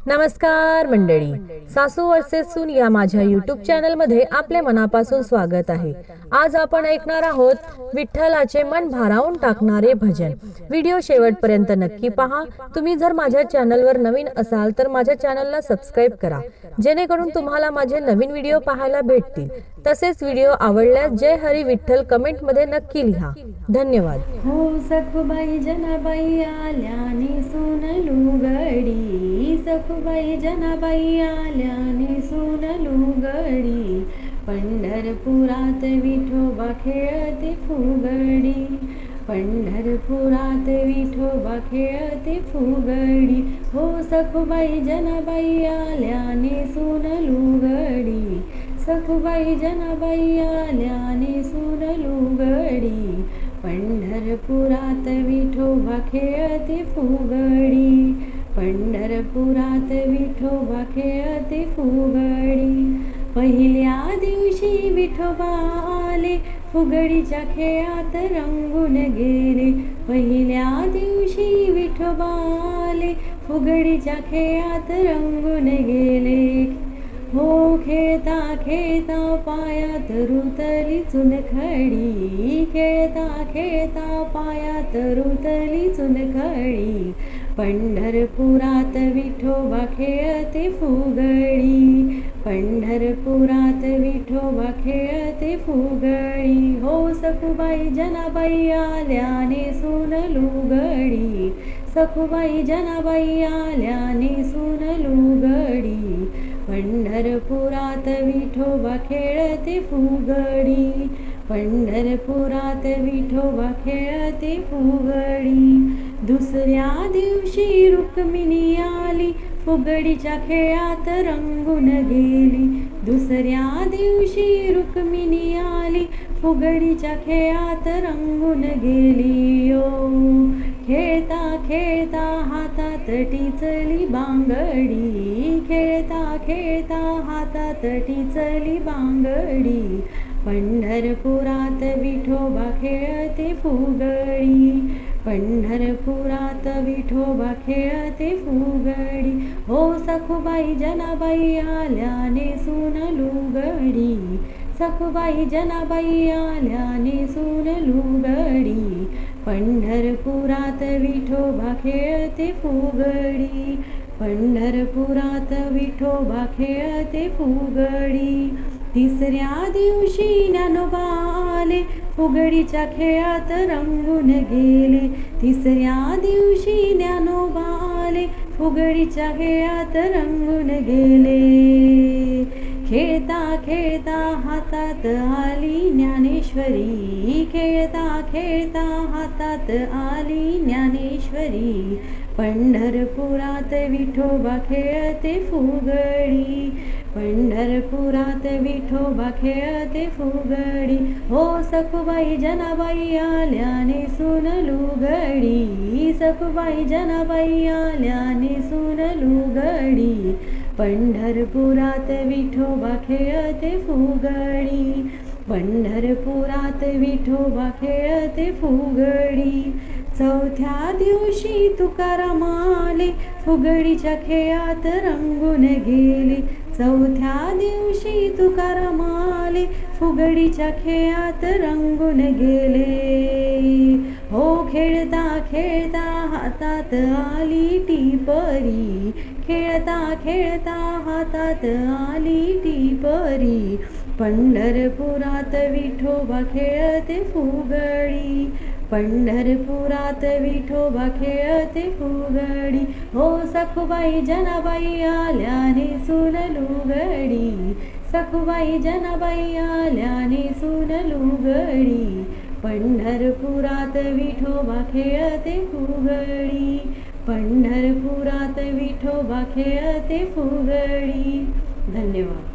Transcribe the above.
नमस्कार मंडळी, सासू वर्सेस सून या माझ्या यूट्यूब चॅनल मध्ये आपले मनापासून स्वागत आहे। आज आपण ऐकणार आहोत विठ्ठलाचे मन भारावून टाकणारे भजन। व्हिडिओ शेवटपर्यंत नक्की पहा। तुम्ही जर माझ्या चॅनलवर नवीन असाल तर माझ्या चॅनलला सबस्क्राइब करा, जेणेकरून तुम्हाला माझे नवीन व्हिडिओ पाहायला भेटतील। तसेच व्हिडिओ आवडल्यास जय हरी विठ्ठल कमेंट मध्ये नक्की लिहा। धन्यवाद। हो सखुबाई जनाबाई आल्याने सून लुगडी, सखुबाई जनाबाई आल्याने सून लुगडी, पंढरपुरात विठोबा खेळते फुगडी, पंढरपुरात विठोबा खेळते फुगडी। हो सखुबाई जनाबाई आल्याने सून लुगडी, सखुबाई जनाबाई आल्याने सून लुगडी, पंढरपुरात विठोबा खेळते फुगडी, पंढरपुरात विठोबा खेळते फुगडी। पहिल्या दिवशी विठोबा आले, फुगडीच्या खेळात रंगून गेले, पहिल्या दिवशी विठोबा आले, फुगडीच्या खेळात रंगून गेले। हो खेळता खेळता पायात रुतली चुनखडी, खेळता खेळता पायात रुतली चुनखडी, पंढरपुरात विठोबा खेळते फुगडी, पंढरपुरात विठोबा खेळते फुगडी। हो सखुबाई जनाबाई आल्याने सून लुगडी, सखुबाई जनाबाई आल्याने सून लुगडी, पंढरपुरात विठोबा खेळते फुगडी, पंढरपुरात विठोबा खेळते फुगडी। दुसऱ्या दिवशी रुक्मिणी आली, फुगडीच्या खेळात रंगून गेली, दुसऱ्या दिवशी रुक्मिणी आली, फुगडीच्या खेळात रंगून गेली। ओ खेळता खेळता हातात टिचली बांगडी, खेळता खेळता हातात टिचली बांगडी, पंढरपुरात विठोबा खेळते फुगडी, पंढरपुरात विठोबा खेळते फुगडी। हो सखुबाई जनाबाई आल्याने सून लुगडी, सखुबाई जनाबाई आल्याने सून लुगडी, पंढरपुरात विठोबा खेळते फुगडी, पंढरपुरात विठोबा खेळते फुगडी। तिसऱ्या दिवशी ज्ञानोबा आले, फुगडीच्या खेळात रंगून गेले, तिसऱ्या दिवशी ज्ञानोबा आले, फुगडीच्या खेळात रंगून गेले। खेळता खेळता हातात आली ज्ञानेश्वरी, खेळता खेळता हातात आली ज्ञानेश्वरी, पंढरपुरात विठोबा खेळते फुगडी, पंढरपुरात विठोबा खेळते फुगडी। हो सखुबाई जनाबाई आल्याने सून लुगडी, सखुबाई जनाबाई आल्याने सून लुगडी, पंढरपुरात विठोबा खेळते फुगडी, पंढरपुरात विठोबा खेळते फुगडी। चौथ्या दिवशी तुकाराम आले, फुगडीच्या खेळात रंगून गेले, चौथ्या दिवशी तुकाराम आले, फुगडीच्या खेळात रंगून गेले। हो खेळता खेळता हातात आली टिपरी, खेळता खेळता हातात आली टिपरी, पंढरपुरात विठोबा खेळते फुगडी, पंढरपुरात विठोबा खेळते फुगडी। हो सखुबाई जनाबाई आल्याने सून लुगडी, सखुबाई जनाबाई आल्याने सून लुगडी, पंढरपुरात विठोबा खेळते फुगडी, पंढरपुरात विठोबा खेळते फुगडी। धन्यवाद।